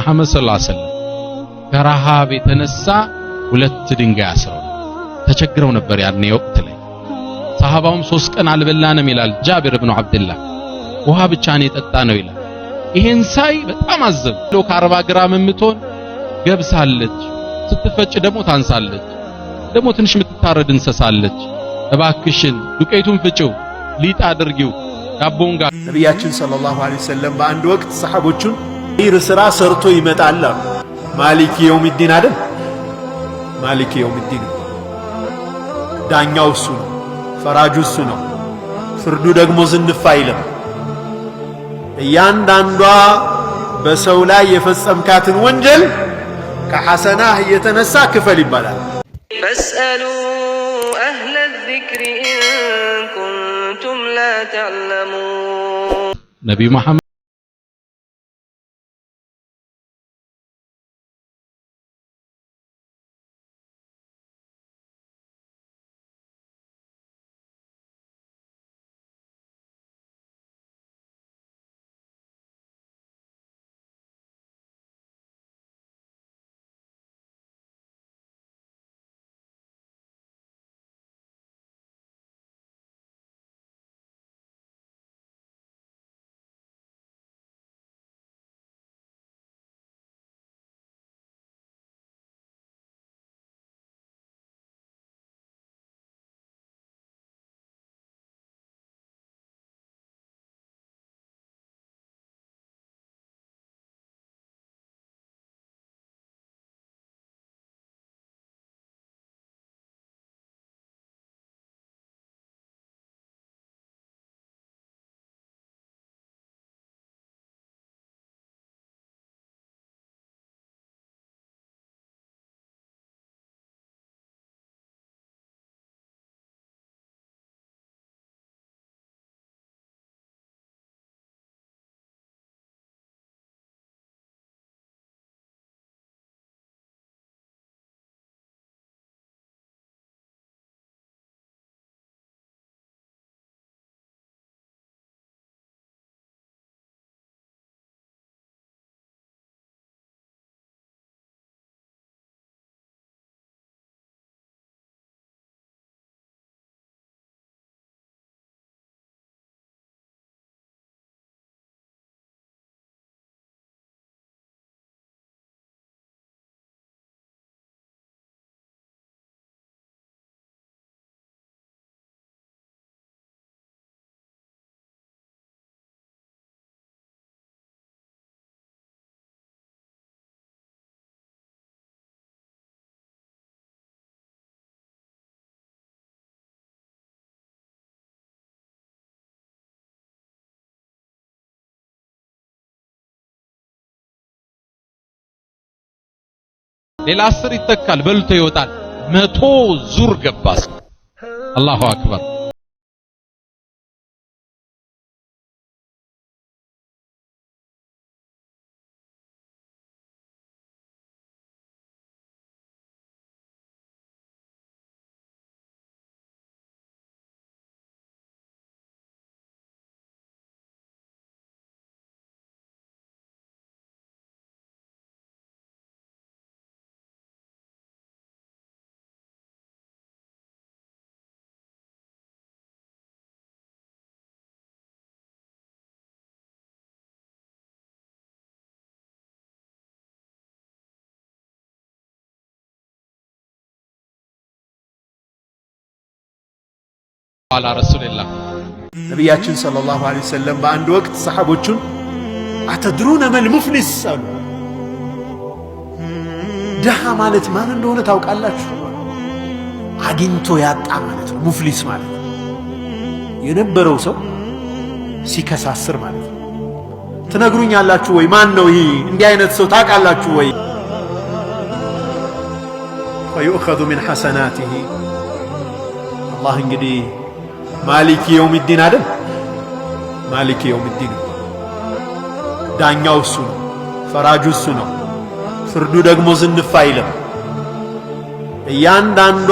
መሐመድ ሰለላሁ ዐለይሂ ወሰለም ከረሃብ የተነሳ ሁለት ድንጋይ አስረው ተቸግረው ነበር ያኔ ወቅት ላይ። ሰሃባውም 3 ቀን አልበላንም ይላል ጃቢር ኢብኑ አብዱላህ፣ ውሃ ብቻ ነው የጠጣ ነው ይላል። ይሄን ሳይ በጣም አዘብ። ከ40 ግራም የምትሆን ገብሳለች፣ ስትፈጭ ደግሞ ታንሳለች፣ ደግሞ ትንሽ የምትታረድ እንሰሳለች። እባክሽን ዱቄቱን ፍጪው፣ ሊጥ አድርጊው ዳቦን ጋር። ነቢያችን ሰለላሁ ዐለይሂ ወሰለም በአንድ ወቅት ሰሃቦቹን ይህ ስራ ሰርቶ ይመጣል አሉ። ማሊክ የውሚዲን አይደል? ማሊክ የውሚዲን ዳኛው እሱ ነው፣ ፈራጁ እሱ ነው። ፍርዱ ደግሞ ዝንፍ አይልም። እያንዳንዷ በሰው ላይ የፈጸምካትን ወንጀል ከሐሰናህ የተነሳ ክፈል ይባላል። ፈስአሉ አህለ ዚክሪ ኢን ኩንቱም ላ ተዕለሙን። ነቢዩ መሐመድ ሌላ 10 ይተካል፣ በልቶ ይወጣል። 100 ዙር ገባስ። አላሁ አክበር። አላ ረሱልላህ ነቢያችን ሰለላሁ ዐለይሂ ወሰለም በአንድ ወቅት ሰሃቦቹን አተድሩነ መል ሙፍሊስ አሉ። ድሃ ማለት ማን እንደሆነ ታውቃላችሁ? አግኝቶ ያጣ ማለት ነው። ሙፍሊስ ማለት የነበረው ሰው ሲከሳስር ማለት ነው። ትነግሩኛላችሁ ወይ? ማን ነው ይሄ? እንዲህ አይነት ሰው ታውቃላችሁ ወይ? ወዩእኸዙ ሚን ሐሰናቲሂ። አላህ እንግዲህ ማሊክ የውሚዲን አይደል? ማሊክ የውሚዲን ዳኛው እሱ ነው፣ ፈራጁ እሱ ነው። ፍርዱ ደግሞ ዝንፍ አይልም። እያንዳንዷ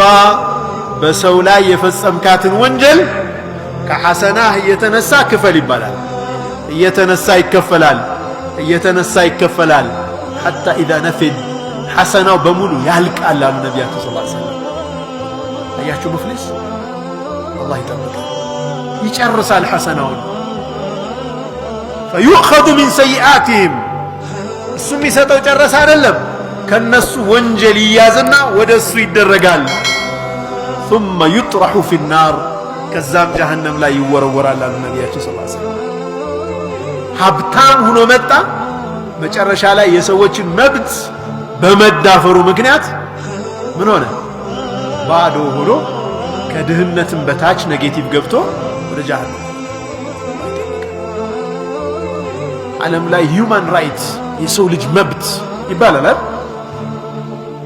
በሰው ላይ የፈጸምካትን ወንጀል ከሐሰናህ እየተነሳ ክፈል ይባላል። እየተነሳ ይከፈላል፣ እየተነሳ ይከፈላል። ሐታ ኢዛ ነፊድ ሐሰናው በሙሉ ያልቃል አሉ ነቢያችን ሰለላሁ ዐለይሂ ወሰለም። አያችሁ ሙፍሊስ አላህ ይጠብቃል፣ ይጨርሳል ሐሰናውን። ፈዩእኸዙ ሚን ሰይአቲሂም እሱ የሚሰጠው ጨረሰ አይደለም፣ ከነሱ ወንጀል ይያዝና ወደ እሱ ይደረጋል። ثم يطرح في النار ከዛም ጀሃነም ላይ ይወረወራል አሉ ነቢያችን ሰለላሁ ዐለይሂ ወሰለም። ሀብታም ሆኖ መጣ፣ መጨረሻ ላይ የሰዎችን መብት በመዳፈሩ ምክንያት ምን ሆነ? ባዶ ሆኖ ከድህነትም በታች ኔጌቲቭ ገብቶ ወደ ጀሃነም። ዓለም ላይ ሂውማን ራይትስ የሰው ልጅ መብት ይባላል።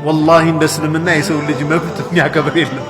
ወላሂ እንደ እስልምና የሰው ልጅ መብት የሚያከብር የለም።